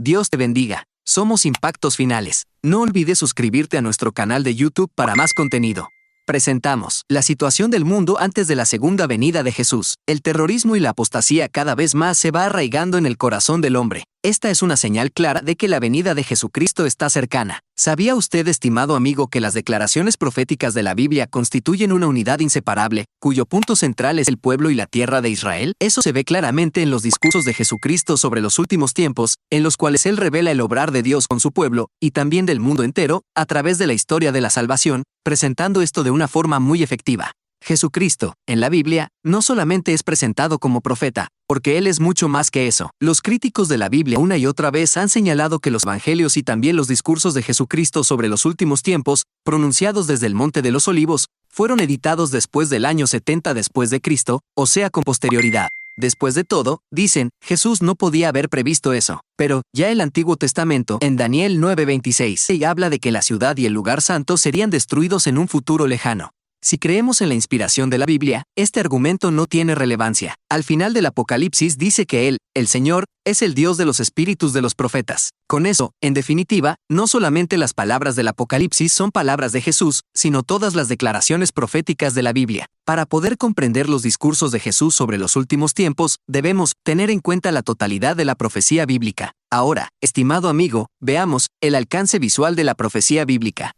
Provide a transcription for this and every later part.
Dios te bendiga. Somos Impactos Finales. No olvides suscribirte a nuestro canal de YouTube para más contenido. Presentamos la situación del mundo antes de la segunda venida de Jesús. El terrorismo y la apostasía cada vez más se va arraigando en el corazón del hombre. Esta es una señal clara de que la venida de Jesucristo está cercana. ¿Sabía usted, estimado amigo, que las declaraciones proféticas de la Biblia constituyen una unidad inseparable, cuyo punto central es el pueblo y la tierra de Israel? Eso se ve claramente en los discursos de Jesucristo sobre los últimos tiempos, en los cuales Él revela el obrar de Dios con su pueblo, y también del mundo entero, a través de la historia de la salvación, presentando esto de una forma muy efectiva. Jesucristo, en la Biblia, no solamente es presentado como profeta, porque Él es mucho más que eso. Los críticos de la Biblia una y otra vez han señalado que los evangelios y también los discursos de Jesucristo sobre los últimos tiempos, pronunciados desde el Monte de los Olivos, fueron editados después del año 70 después de Cristo, o sea, con posterioridad. Después de todo, dicen, Jesús no podía haber previsto eso. Pero, ya el Antiguo Testamento, en Daniel 9:26, habla de que la ciudad y el lugar santo serían destruidos en un futuro lejano. Si creemos en la inspiración de la Biblia, este argumento no tiene relevancia. Al final del Apocalipsis dice que Él, el Señor, es el Dios de los espíritus de los profetas. Con eso, en definitiva, no solamente las palabras del Apocalipsis son palabras de Jesús, sino todas las declaraciones proféticas de la Biblia. Para poder comprender los discursos de Jesús sobre los últimos tiempos, debemos tener en cuenta la totalidad de la profecía bíblica. Ahora, estimado amigo, veamos el alcance visual de la profecía bíblica.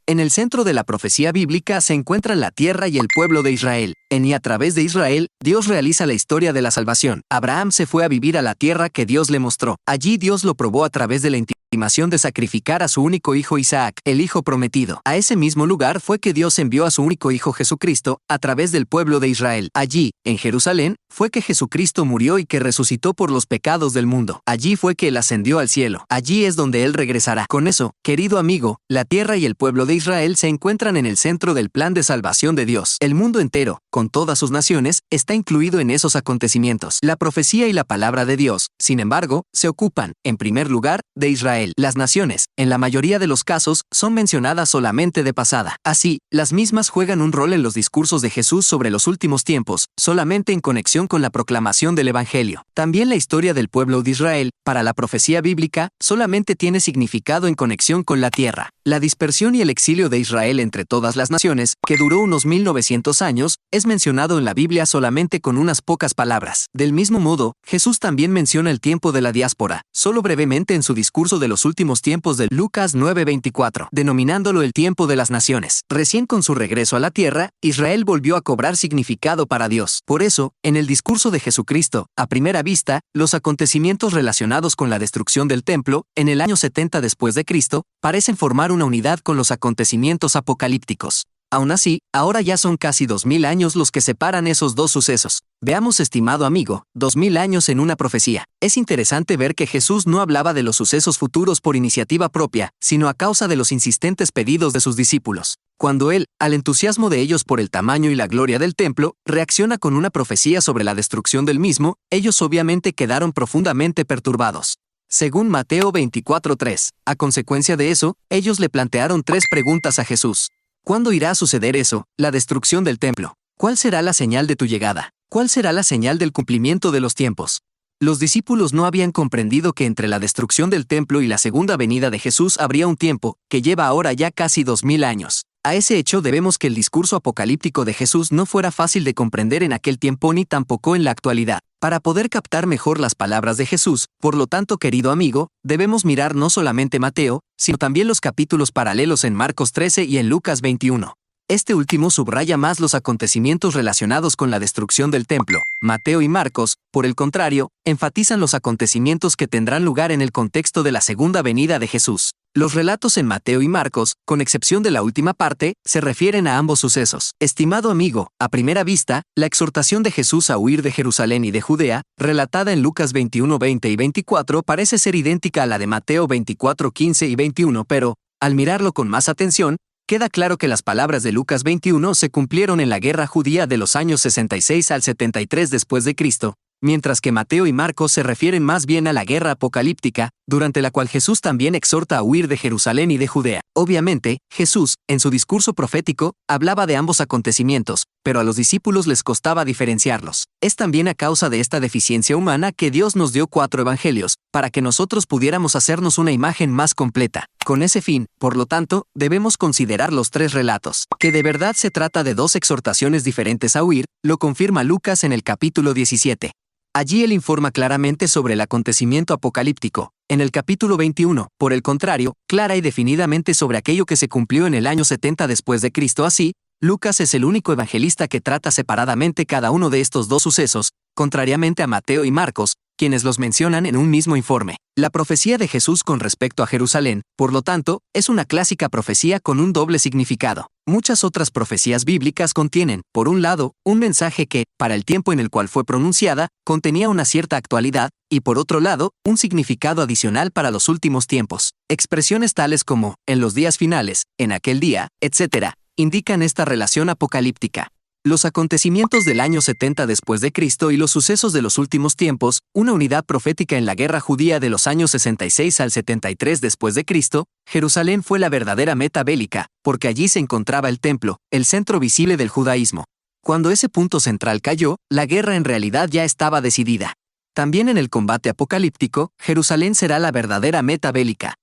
En el centro de la profecía bíblica se encuentran la tierra y el pueblo de Israel. En y a través de Israel, Dios realiza la historia de la salvación. Abraham se fue a vivir a la tierra que Dios le mostró. Allí Dios lo probó a través de la intimación de sacrificar a su único hijo Isaac, el hijo prometido. A ese mismo lugar fue que Dios envió a su único hijo Jesucristo, a través del pueblo de Israel. Allí, en Jerusalén, fue que Jesucristo murió y que resucitó por los pecados del mundo. Allí fue que Él ascendió al cielo. Allí es donde Él regresará. Con eso, querido amigo, la tierra y el pueblo de Israel se encuentran en el centro del plan de salvación de Dios. El mundo entero, con todas sus naciones, está incluido en esos acontecimientos. La profecía y la palabra de Dios, sin embargo, se ocupan, en primer lugar, de Israel. Las naciones, en la mayoría de los casos, son mencionadas solamente de pasada. Así, las mismas juegan un rol en los discursos de Jesús sobre los últimos tiempos, solamente en conexión con la proclamación del Evangelio. También la historia del pueblo de Israel, para la profecía bíblica, solamente tiene significado en conexión con la tierra. La dispersión y el exilio de Israel entre todas las naciones, que duró unos 1900 años, es mencionado en la Biblia solamente con unas pocas palabras. Del mismo modo, Jesús también menciona el tiempo de la diáspora, solo brevemente en su discurso de los últimos tiempos de Lucas 9:24, denominándolo el tiempo de las naciones. Recién con su regreso a la tierra, Israel volvió a cobrar significado para Dios. Por eso, en el discurso de Jesucristo, a primera vista, los acontecimientos relacionados con la destrucción del templo, en el año 70 después de Cristo, parecen formar una unidad con los acontecimientos apocalípticos. Aún así, ahora ya son casi 2000 años los que separan esos dos sucesos. Veamos, estimado amigo, 2000 años en una profecía. Es interesante ver que Jesús no hablaba de los sucesos futuros por iniciativa propia, sino a causa de los insistentes pedidos de sus discípulos. Cuando Él, al entusiasmo de ellos por el tamaño y la gloria del templo, reacciona con una profecía sobre la destrucción del mismo, ellos obviamente quedaron profundamente perturbados. Según Mateo 24:3, a consecuencia de eso, ellos le plantearon 3 preguntas a Jesús. ¿Cuándo irá a suceder eso, la destrucción del templo? ¿Cuál será la señal de tu llegada? ¿Cuál será la señal del cumplimiento de los tiempos? Los discípulos no habían comprendido que entre la destrucción del templo y la segunda venida de Jesús habría un tiempo, que lleva ahora ya casi 2000 años. A ese hecho debemos que el discurso apocalíptico de Jesús no fuera fácil de comprender en aquel tiempo ni tampoco en la actualidad. Para poder captar mejor las palabras de Jesús, por lo tanto, querido amigo, debemos mirar no solamente Mateo, sino también los capítulos paralelos en Marcos 13 y en Lucas 21. Este último subraya más los acontecimientos relacionados con la destrucción del templo. Mateo y Marcos, por el contrario, enfatizan los acontecimientos que tendrán lugar en el contexto de la segunda venida de Jesús. Los relatos en Mateo y Marcos, con excepción de la última parte, se refieren a ambos sucesos. Estimado amigo, a primera vista, la exhortación de Jesús a huir de Jerusalén y de Judea, relatada en Lucas 21:20 y 24, parece ser idéntica a la de Mateo 24:15 y 21, pero, al mirarlo con más atención, queda claro que las palabras de Lucas 21 se cumplieron en la guerra judía de los años 66 al 73 después de Cristo, mientras que Mateo y Marcos se refieren más bien a la guerra apocalíptica, durante la cual Jesús también exhorta a huir de Jerusalén y de Judea. Obviamente, Jesús, en su discurso profético, hablaba de ambos acontecimientos, pero a los discípulos les costaba diferenciarlos. Es también a causa de esta deficiencia humana que Dios nos dio 4 evangelios, para que nosotros pudiéramos hacernos una imagen más completa. Con ese fin, por lo tanto, debemos considerar los 3 relatos. Que de verdad se trata de 2 exhortaciones diferentes a huir, lo confirma Lucas en el capítulo 17. Allí él informa claramente sobre el acontecimiento apocalíptico. En el capítulo 21, por el contrario, clara y definidamente sobre aquello que se cumplió en el año 70 después de Cristo. Así, Lucas es el único evangelista que trata separadamente cada uno de estos 2 sucesos, contrariamente a Mateo y Marcos, quienes los mencionan en un mismo informe. La profecía de Jesús con respecto a Jerusalén, por lo tanto, es una clásica profecía con un doble significado. Muchas otras profecías bíblicas contienen, por un lado, un mensaje que, para el tiempo en el cual fue pronunciada, contenía una cierta actualidad, y por otro lado, un significado adicional para los últimos tiempos. Expresiones tales como, en los días finales, en aquel día, etc., indican esta relación apocalíptica. Los acontecimientos del año 70 después de Cristo y los sucesos de los últimos tiempos, una unidad profética en la guerra judía de los años 66 al 73 después de Cristo, Jerusalén fue la verdadera meta bélica, porque allí se encontraba el templo, el centro visible del judaísmo. Cuando ese punto central cayó, la guerra en realidad ya estaba decidida. También en el combate apocalíptico, Jerusalén será la verdadera meta bélica.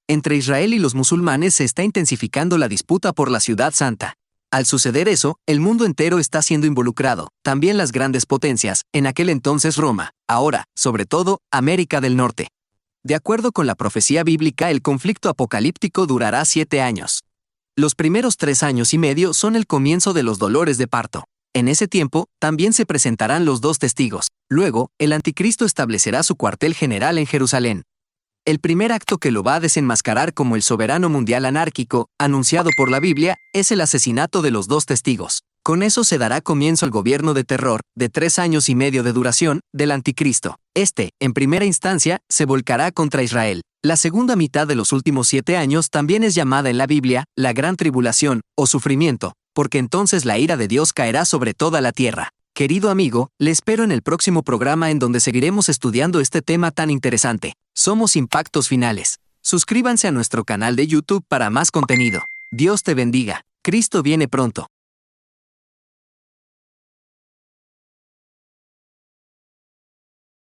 Entre Israel y los musulmanes se está intensificando la disputa por la ciudad santa. Al suceder eso, el mundo entero está siendo involucrado, también las grandes potencias, en aquel entonces Roma, ahora, sobre todo, América del Norte. De acuerdo con la profecía bíblica, el conflicto apocalíptico durará 7 años. Los primeros 3 años y medio son el comienzo de los dolores de parto. En ese tiempo, también se presentarán los 2 testigos. Luego, el anticristo establecerá su cuartel general en Jerusalén. El primer acto que lo va a desenmascarar como el soberano mundial anárquico, anunciado por la Biblia, es el asesinato de los 2 testigos. Con eso se dará comienzo al gobierno de terror, de 3 años y medio de duración, del anticristo. Este, en primera instancia, se volcará contra Israel. La segunda mitad de los últimos 7 años también es llamada en la Biblia, la gran tribulación, o sufrimiento, porque entonces la ira de Dios caerá sobre toda la tierra. Querido amigo, le espero en el próximo programa en donde seguiremos estudiando este tema tan interesante. Somos Impactos Finales. Suscríbanse a nuestro canal de YouTube para más contenido. Dios te bendiga. Cristo viene pronto.